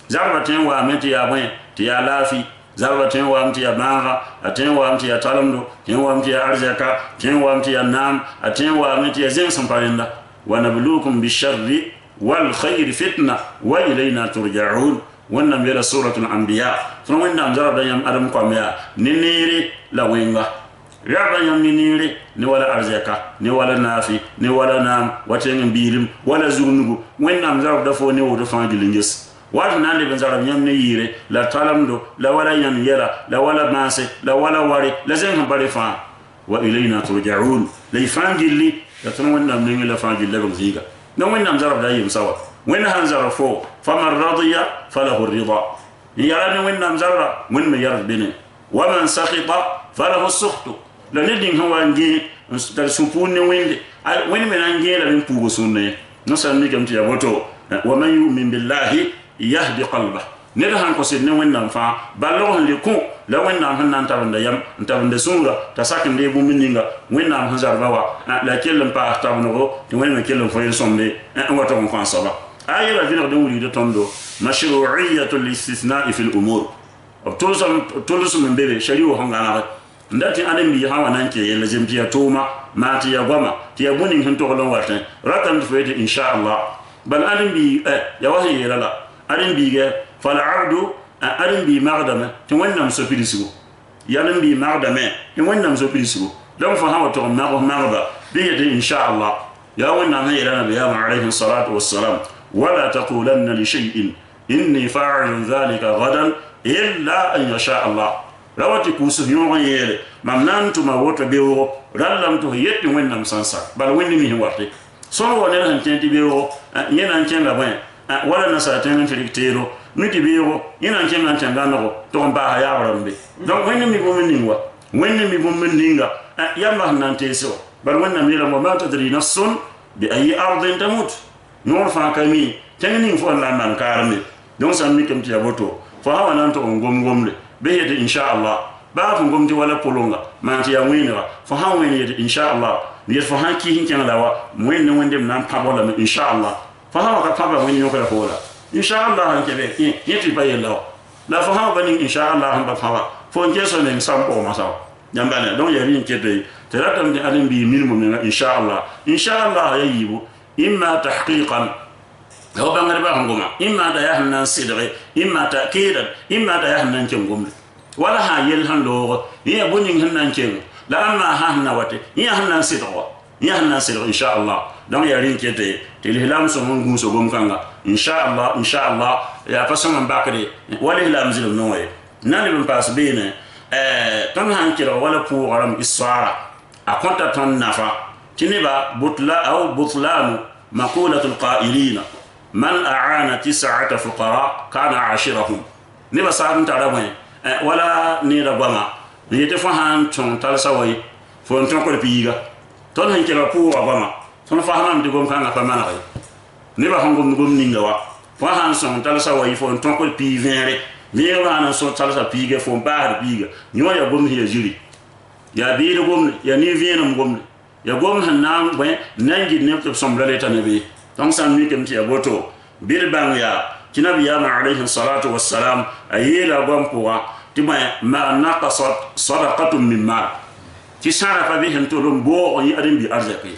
زارب تين وامتي يا بوين تيا لافي زارب تين وامتي يا بانغا تين وامتي يا تالمدو تين وامتي يا ارزاكا تين وامتي يا نام تين وامتي يا زين سمباريندا ونبلوكم بالشر والخير فتنة وإلينا ترجعون ونم يرى سورة الأنبياء ثم وينام زارب دا يم أدم قاميا نينيري لا وينغا yaba yam ni nire ni wala arzeka ni wala nafi ni wala nam waten birim wala zunugu wennam zarab da fo ni wodo fangi lingis wala nande ben zarab yam ni yire la talamdo la wala yan yara la wala manse la wala wari la zen bari fa wa ilayna turja'un la fangi li la tan wennam ni la fangi la ziga no wennam zarab da yim sawa wenna han zarab fo faman radiya falahu ar-ridha yara ni wennam zarab mun me yar bene wa man sakhita falahu as-sukhtu la nedin hawangi dar supune wende wani men ngela min pugo sunne no sanni kam tiya boto wa man yu'min billahi yahdi qalba neda han ko sidne wennam fa ballo han le ko la wennam han nan tabanda yam tabanda sunga ta sakin de bu mininga wennam han zarbawa la kellam pa tabno to wani kellam fo yelsomde wato on fa saba ayira vina de wuri de tondo mashru'iyatul istisna'i fil umur tolsum min bebe shari'u hangana ndati anem bi hawa nanke yela jemtiya toma mati ya goma tiya bunin hin to lon wartan ratam to fete insha Allah bal anem bi ya wahi yela anem bi ge fal abdu anem bi magdama to wannam so pilisigo yanem bi magdama to wannam so pilisigo don fa hawa to magda bi yede insha Allah ya wannam yela nabi ya alayhi salatu wassalam ولا تقولن لشيء إني فاعل ذلك غدا إلا أن يشاء الله rawati kusu yon yele mamnan tuma woto bewo rallam to yetti wonnam sansa bal wonni mi warte so wonel han tenti bewo yena ncenga ban wala na sa tenen filictero miti bewo yena ncenga ncenga no to ba ha ya rambe donc wonni mi bomen ningwa wonni mi bomen ninga yalla nan teso bal wonna mi la ma tadri nafsun bi ayi ardin tamut non fa kami tengni fo la man karmi donc ça mi kam ti aboto fo hawa nan to ngomle beyede inshallah ba fu ngomti wala polonga manti ya winira fo ha winide inshallah bi fo ha ki hin kan lawa moyen wonde nan pabola inshallah fo ha ka paba woni yoko la fola inshallah han kebe yeti baye lawa la fo ha bani inshallah han ba pawa fo ngeso ne sampo ma saw nyambane donc ya rin kete teratam de alim bi minimum inshallah inshallah yayibu imma tahqiqan هو بانغري باغوما اما دا يحنا صدق اما تاكيدا اما دا يحنا نجوم ولا ها يلهن لو هي بونين هن نجوم لا اما ها هنا واتي هي هنا صدق ان شاء الله دون يا رين كيتي تلهلام سومون غوسو بوم كانغا ان شاء الله يا فاسون باكري ولا هلام زيل نوي ناني بن باس بين تن هانكيرا ولا بوغرام اسوارا اكونتا تن نافا تنيبا بطلا او بطلان مقوله القائلين من أعان 9 فقراء كان عاشرهم نبا سارن تارابوين ولا نيرا بما يتفهم تون تالساوي فون تون كل بيغا تون هنكلا بو بما تون فاهمام دي غوم كان فمانا نبا هنغوم غوم نينغوا فاهم سون تالساوي فون تون كل بي فينري نيرا انا سون تالسا بيغا فون بار بيغا نيو يا غوم هي جيري يا بير غوم يا ني فينم غوم يا غوم هنام بين نانجي نيب سومبلالي تانبي donc ça mi kem ti aboto bir bang ya kinabi ya alayhi salatu wassalam ayela gom poa ti ma naqasat sadaqatun min mal ti sarafa bihi to dum bo yi adin bi arzaki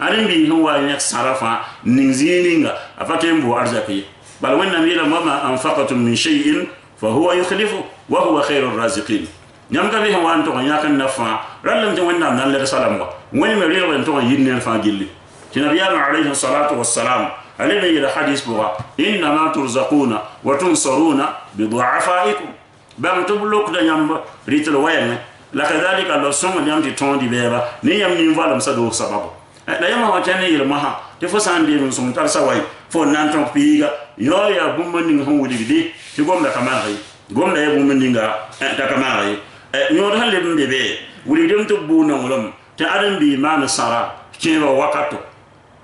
adin bi huwa yak sarafa ninzininga afate mbo arzaki bal wanna mi la ma anfaqatum min shay'in fa huwa yukhlifu wa huwa khairur raziqin nyam ka bihi wan to yakan nafa ralam ti wanna nan le salam wa woni me relo to yinne fa gilli النبي عليه الصلاة والسلام عليه إلى حديث بوا إنما ترزقون وتنصرون بضعفائكم بام تبلوك دا يام ريتل وين لكذلك الله سوم يام تي تون دي بيبا ني يام ني فالم سدو سبب لا يام هو تاني يلمها تفسان دي من سوم تال سواي فو نانتون بيغا يو يا بومن هو ودي دي تي غوم دا كمال غوم دا بومن نيغا دا كمال نيو دا لب بيبي ولي دم تبو نولم تي ادم بي مان سارا كيما وقتو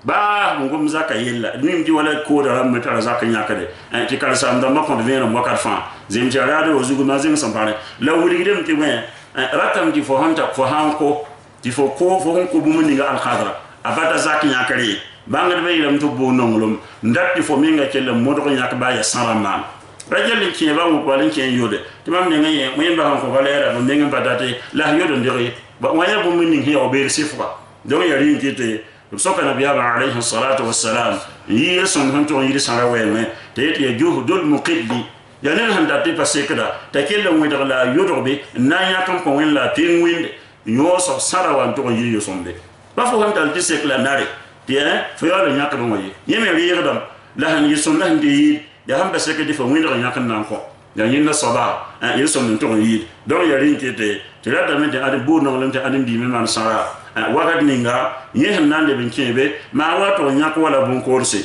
ba ngom zaka yella nim di wala ko da ram meta zaka nyaka de ti kala sam da makon de vena wakar fa zem ti rado ozugu mazing sampare la wuri dem ti ben ratam ti fo hanta fo hanko ti fo ko fo honko bu mun nga al khadra abada zaka nyaka re banga de yilam to bo nongolom ndatti fo minga kelle modo nyaka ba ya saramman rajal ki ba wo ko linki yode ti mam ne ngay mo yemba hanko valera bo menga badate la yodo ndiri ba waya bu mun ngi o be sifra do ya rin ki te سوكا نبي عليه الصلاة والسلام يسون هنتو يرسل وين تيت يجوه دول مقدي يعني الهند تبي بسيكدا تكلم ويدغ لا يدربي نايا كم كوين لا تينوين يوسف سارا وانتو يرسون دي بافو هنت التسيك لا ناري تيه فيال نياكم وي يمي يردم لا هن يسون لا هندي يا هم بسيكدي فوين دغ نياكم نانكو يعني الصباح يسون هنتو يد دون يرين كده تلا دمت أدي بور نغلم تأدي ديمي من سارا وقت نينغا يهم ناندي بنكيبه ما واتو نياكو ولا بنكورسي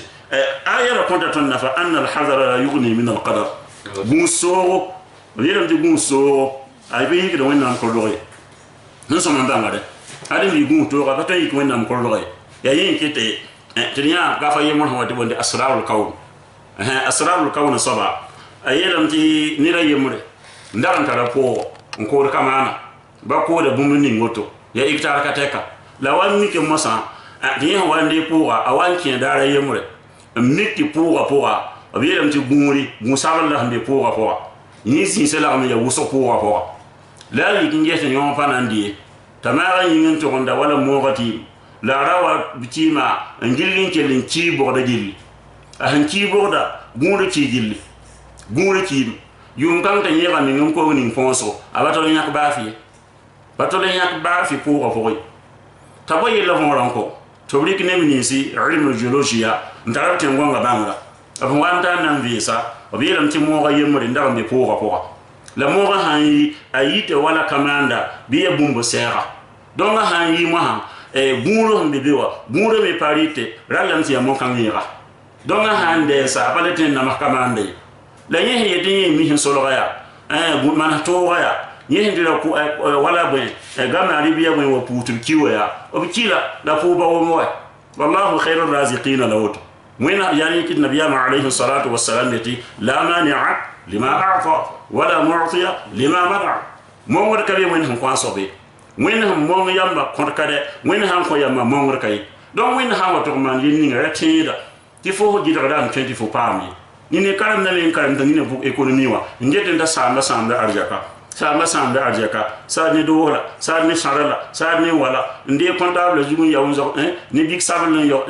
آية كنت تنفى أن الحذر لا يغني من القدر بونسو يلم دي بونسو أي بيجي كده وين نام كلوري نسمع من بعده أدي بيجون تو قبل تيجي وين نام كلوري يا ين كده تريا قافا يمون هو تبون دي أسرار الكون أسرار الكون صبا أيلم تي نيرا يمره ndaran tara po nkor kamana ba ko da bumuni ngoto ya iktar kateka la wan mike masa diya wande po a wanki dara yemure miki po abiram ti gumuri musabal la hande po ni si sala am ya wuso po la yi kinje se yon panandi tamara yin to gonda wala mogati la rawa bitima ngilin kelin ci borda gilli han ci borda gumuri ci gilli gumuri ci yum kam ta yeba mi ngum ko ni fonso abato le nyak bafi bato le nyak bafi pour ko ta boye la von ranko tobrik ne minisi ilmu geologia ndara te ngonga banga abu wanda nan visa obilam ti mo ga yemri ndara be poga la mo ga hanyi ayite wala kamanda biye bumbo sera donga hanyi mo ha guro mbe bewa guro me parite ralam ti mo kan yira donga hande sa palete na makamande la yehe yedin mi hin solo ya man to ya yehe ndira ku wala bwe gama ribiya bwe wo putu kiwa ya obikila la fuba wo mo wallahu khairur raziqin lawt mwena yani kid nabiyama alayhi salatu wassalam yati la mani'a lima a'ta wala mu'tiya lima mana mo ngor kabe mwen han kwa sobe mwen han mo yamba kon kade mwen han ko yamba mo ngor kay donc mwen han wato man yinni ngara tida ti fo jidara dan 24 pami ni ne karam na len karam dan ni bu economy wa ngete nda samba arjaka sa ni dola sa ni sarala sa ni wala ndé comptable jugun ya unza ni big sabal yo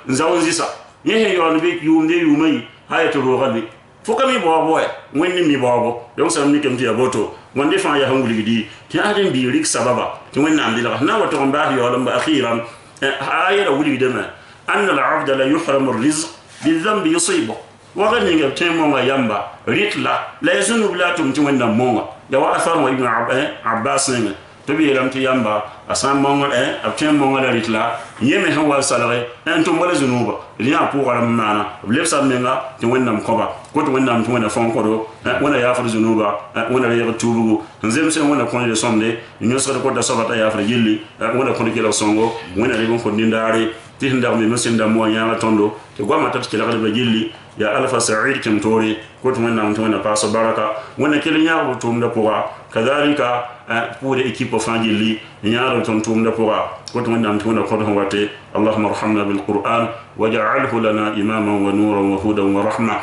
nzawzisa yehe yo ni big yumde yumai hayatu rogali fokami bobo wenni mi bobo donc ça ni kemti ya boto wonde fa ya hanguli gidi ti adin bi rik sababa ti wenna andila na wato mba yo lamba akhiran ayira wuli dema an al-abd la yuhram ar-rizq bi-dhanbi yusibu wa gani ga temo yamba ritla la yazunu blatum ti wenna monga da wa asar wa ibn abbas ne to bi lam ti yamba asan monga abtem monga la ritla yeme han wa salare entum wala zunuba liya pour ala mana blef sa menga ti wenna koba ko to wenna to wenna fon ko do wona ya far zunuba wona ya tubugo nzem sen wona ko de sonde nyo so ko da sobata ya far yilli wona ko de songo wona le ko ndindare ti ndar mi mesinda mo nyaama tondo to goma tat ki la ba yilli ya alfa sa'id kim tori ko to wenna paso baraka wona kele nyaabo to mda poa kadhalika pour équipe fangili nyaaro ton to mda poa ko to wenna ko to wate allahumma arhamna bil qur'an waj'alhu lana imaman wa nuran wa hudan wa rahma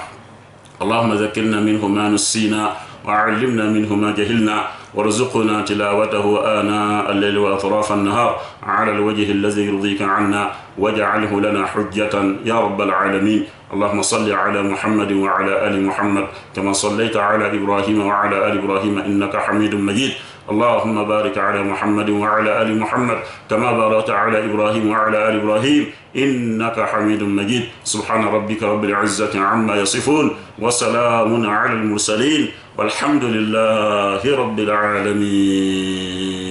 اللهم ذكرنا منه ما نسينا وعلمنا منه ما جهلنا وارزقنا تلاوته آناء الليل وأطراف النهار على الوجه الذي يرضيك عنا واجعله لنا حجة يا رب العالمين اللهم صل على محمد وعلى آل محمد كما صليت على إبراهيم وعلى آل إبراهيم إنك حميد مجيد اللهم بارك على محمد وعلى آل محمد كما باركت على إبراهيم وعلى آل إبراهيم إنك حميد مجيد سبحان ربك رب العزة عما يصفون وسلام على المرسلين والحمد لله رب العالمين.